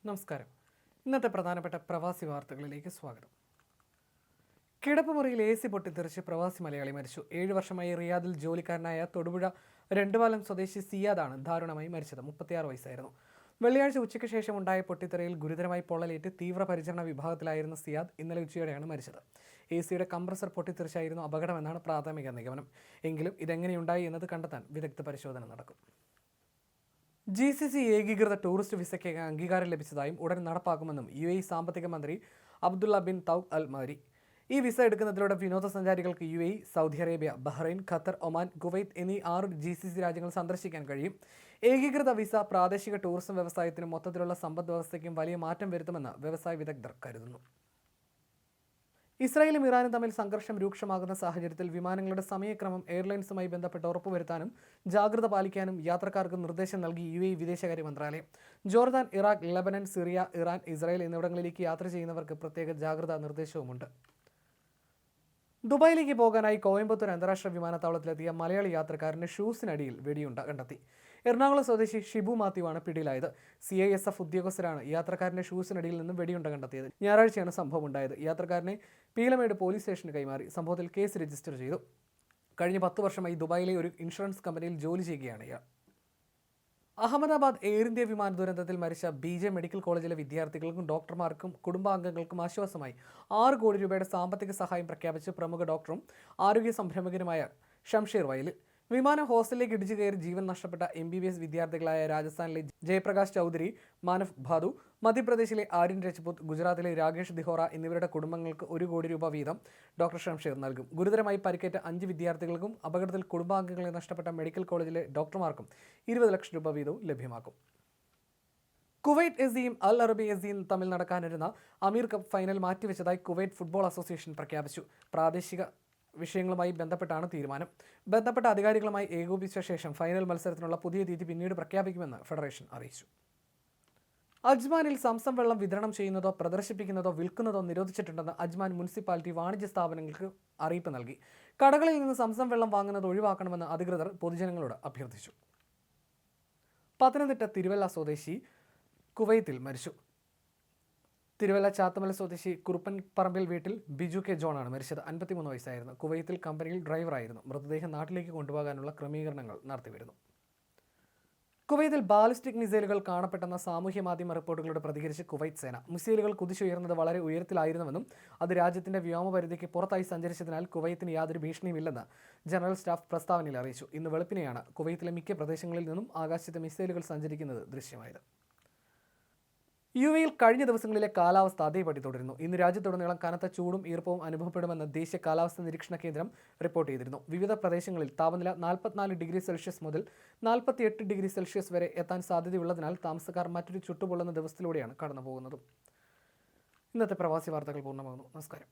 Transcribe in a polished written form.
നമസ്കാരം. ഇന്നത്തെ പ്രധാനപ്പെട്ട പ്രവാസി വാർത്തകളിലേക്ക് സ്വാഗതം. കിടപ്പുമുറിയിൽ AC പൊട്ടിത്തെറിച്ച് പ്രവാസി മലയാളി മരിച്ചു. 7 വർഷമായി റിയാദിൽ ജോലിക്കാരനായ തൊടുപുഴ രണ്ടുപാലം സ്വദേശി സിയാദാണ് ദാരുണമായി മരിച്ചത്. 36 വയസ്സായിരുന്നു. വെള്ളിയാഴ്ച ഉച്ചയ്ക്ക് ശേഷം ഉണ്ടായ പൊട്ടിത്തെറിയിൽ ഗുരുതരമായി പൊള്ളലേറ്റ് തീവ്രപരിചരണ വിഭാഗത്തിലായിരുന്ന സിയാദ് ഇന്നലെ ഉച്ചയോടെയാണ് മരിച്ചത്. AC-യുടെ കംപ്രസർ പൊട്ടിത്തെറിച്ചായിരുന്നു അപകടമെന്നാണ് പ്രാഥമിക നിഗമനം. എങ്കിലും ഇതെങ്ങനെയുണ്ടായി എന്നത് കണ്ടെത്താൻ വിദഗ്ധ പരിശോധന നടക്കും. GCC ഏകീകൃത ടൂറിസ്റ്റ് വിസയ്ക്ക് അംഗീകാരം ലഭിച്ചതായും ഉടൻ നടപ്പാക്കുമെന്നും UAE സാമ്പത്തിക മന്ത്രി അബ്ദുള്ള ബിൻ തൗഖ് അൽ മരി. ഈ വിസ എടുക്കുന്നതിലൂടെ വിനോദസഞ്ചാരികൾക്ക് UAE, Saudi Arabia, Bahrain, Qatar, Oman, Kuwait എന്നീ 6 GCC രാജ്യങ്ങൾ സന്ദർശിക്കാൻ കഴിയും. ഏകീകൃത വിസ പ്രാദേശിക ടൂറിസം വ്യവസായത്തിനും മൊത്തത്തിലുള്ള സമ്പദ് വ്യവസ്ഥയ്ക്കും വലിയ മാറ്റം വരുത്തുമെന്ന് വ്യവസായ വിദഗ്ധർ കരുതുന്നു. ഇസ്രായേലും ഇറാനും തമ്മിൽ സംഘർഷം രൂക്ഷമാകുന്ന സാഹചര്യത്തിൽ വിമാനങ്ങളുടെ സമയക്രമം എയർലൈൻസുമായി ബന്ധപ്പെട്ട് ഉറപ്പുവരുത്താനും ജാഗ്രത പാലിക്കാനും യാത്രക്കാർക്ക് നിർദ്ദേശം നൽകി UAE വിദേശകാര്യ മന്ത്രാലയം. Jordan, Iraq, Lebanon, Syria, Iran, Israel എന്നിവിടങ്ങളിലേക്ക് യാത്ര ചെയ്യുന്നവർക്ക് പ്രത്യേക ജാഗ്രതാ നിർദ്ദേശവുമുണ്ട്. ദുബായിലേക്ക് പോകാനായി കോയമ്പത്തൂർ അന്താരാഷ്ട്ര വിമാനത്താവളത്തിലെത്തിയ മലയാളി യാത്രക്കാരന് ഷൂസിനടിയിൽ വെടിയുണ്ട കണ്ടെത്തി. എറണാകുളം സ്വദേശി ഷിബു മാത്യുവാണ് പിടിയിലായത്. CISF ഉദ്യോഗസ്ഥരാണ് യാത്രക്കാരന്റെ ഷൂസിനടിയിൽ നിന്നും വെടിയുണ്ട കണ്ടെത്തിയത്. ഞായറാഴ്ചയാണ് സംഭവം ഉണ്ടായത്. യാത്രക്കാരനെ പീലമേട് പോലീസ് സ്റ്റേഷന് കൈമാറി. സംഭവത്തിൽ കേസ് രജിസ്റ്റർ ചെയ്തു. കഴിഞ്ഞ 10 വർഷമായി ദുബായിലെ ഒരു ഇൻഷുറൻസ് കമ്പനിയിൽ ജോലി ചെയ്യുകയാണ് ഇയാൾ. അഹമ്മദാബാദ് എയർ ഇന്ത്യ വിമാന ദുരന്തത്തിൽ മരിച്ച BJ മെഡിക്കൽ കോളേജിലെ വിദ്യാർത്ഥികൾക്കും ഡോക്ടർമാർക്കും കുടുംബാംഗങ്ങൾക്കും ആശ്വാസമായി 6 കോടി രൂപയുടെ സാമ്പത്തിക സഹായം പ്രഖ്യാപിച്ച് പ്രമുഖ ഡോക്ടറും ആരോഗ്യ സംരംഭകനുമായ ഷംഷീർ വയലിൽ. വിമാനം ഹോസ്റ്റലിലേക്ക് ഇടിച്ചു കയറി ജീവൻ നഷ്ടപ്പെട്ട MBBS വിദ്യാർത്ഥികളായ രാജസ്ഥാനിലെ ജയപ്രകാശ് ചൗധരി, മാനവ് ഭാദു, മധ്യപ്രദേശിലെ ആര്യൻ രജ്പുത്, ഗുജറാത്തിലെ രാകേഷ് ദിഹോറ എന്നിവരുടെ കുടുംബങ്ങൾക്ക് 1 കോടി രൂപ വീതം ഡോക്ടർ ഷംഷീർ നൽകും. ഗുരുതരമായി പരിക്കേറ്റ 5 വിദ്യാർത്ഥികൾക്കും അപകടത്തിൽ കുടുംബാംഗങ്ങളെ നഷ്ടപ്പെട്ട മെഡിക്കൽ കോളേജിലെ ഡോക്ടർമാർക്കും 20 ലക്ഷം രൂപ വീതവും ലഭ്യമാക്കും. കുവൈറ്റ് SCയും അൽ അറബി SCയും തമ്മിൽ നടക്കാനിരുന്ന അമീർ കപ്പ് ഫൈനൽ മാറ്റിവെച്ചതായി കുവൈറ്റ് ഫുട്ബോൾ അസോസിയേഷൻ പ്രഖ്യാപിച്ചു. പ്രാദേശിക വിഷയങ്ങളുമായി ബന്ധപ്പെട്ടാണ് തീരുമാനം. ബന്ധപ്പെട്ട അധികാരികളുമായി ഏകോപിച്ച ശേഷം ഫൈനൽ മത്സരത്തിനുള്ള പുതിയ തീയതി പിന്നീട് പ്രഖ്യാപിക്കുമെന്ന് ഫെഡറേഷൻ അറിയിച്ചു. അജ്മാനിൽ സംസം വെള്ളം വിതരണം ചെയ്യുന്നതോ പ്രദർശിപ്പിക്കുന്നതോ വിൽക്കുന്നതോ നിരോധിച്ചിട്ടുണ്ടെന്ന് അജ്മാൻ മുനിസിപ്പാലിറ്റി വാണിജ്യ സ്ഥാപനങ്ങൾക്ക് അറിയിപ്പ് നൽകി. കടകളിൽ നിന്ന് സംസം വെള്ളം വാങ്ങുന്നത് ഒഴിവാക്കണമെന്ന് അധികൃതർ പൊതുജനങ്ങളോട് അഭ്യർത്ഥിച്ചു. പത്തനംതിട്ട തിരുവല്ല സ്വദേശി കുവൈത്തിൽ മരിച്ചു. തിരുവല്ല ചാത്തമല സ്വദേശി കുറുപ്പൻ പറമ്പിൽ വീട്ടിൽ ബിജു കെ ജോണാണ് മരിച്ചത്. 53 വയസ്സായിരുന്നു. കുവൈത്തിൽ കമ്പനിയിൽ ഡ്രൈവറായിരുന്നു. മൃതദേഹം നാട്ടിലേക്ക് കൊണ്ടുപോകാനുള്ള ക്രമീകരണങ്ങൾ നടത്തിവരുന്നു. കുവൈത്തിൽ ബാലിസ്റ്റിക് മിസൈലുകൾ കാണപ്പെട്ടെന്ന സാമൂഹ്യ മാധ്യമ റിപ്പോർട്ടുകളോട് പ്രതികരിച്ച് കുവൈറ്റ് സേന. മിസൈലുകൾ കുതിച്ചുയർന്നത് വളരെ ഉയരത്തിലായിരുന്നുവെന്നും അത് രാജ്യത്തിന്റെ വ്യോമപരിധിക്ക് പുറത്തായി സഞ്ചരിച്ചതിനാൽ കുവൈത്തിന് യാതൊരു ഭീഷണിയുമില്ലെന്ന് ജനറൽ സ്റ്റാഫ് പ്രസ്താവനയിൽ അറിയിച്ചു. ഇന്ന് വെളുപ്പിനെയാണ് കുവൈത്തിലെ മിക്ക പ്രദേശങ്ങളിൽ നിന്നും ആകാശത്ത് മിസൈലുകൾ സഞ്ചരിക്കുന്നത് ദൃശ്യമായത്. UAE-യിൽ കഴിഞ്ഞ ദിവസങ്ങളിലെ കാലാവസ്ഥ അതേപടി തുടരുന്നു. ഇന്ന് രാജ്യത്തുടനീളം കനത്ത ചൂടും ഈർപ്പവും അനുഭവപ്പെടുമെന്ന് ദേശീയ കാലാവസ്ഥാ നിരീക്ഷണ കേന്ദ്രം റിപ്പോർട്ട് ചെയ്തിരുന്നു. വിവിധ പ്രദേശങ്ങളിൽ താപനില 44 ഡിഗ്രി സെൽഷ്യസ് മുതൽ 48 ഡിഗ്രി സെൽഷ്യസ് വരെ എത്താൻ സാധ്യതയുള്ളതിനാൽ താമസക്കാർ മറ്റൊരു ചുട്ടുപൊള്ളുന്ന ദിവസത്തിലൂടെയാണ് കടന്നുപോകുന്നത്. ഇന്നത്തെ പ്രവാസി വാർത്തകൾ പൂർണ്ണമാകുന്നു. നമസ്കാരം.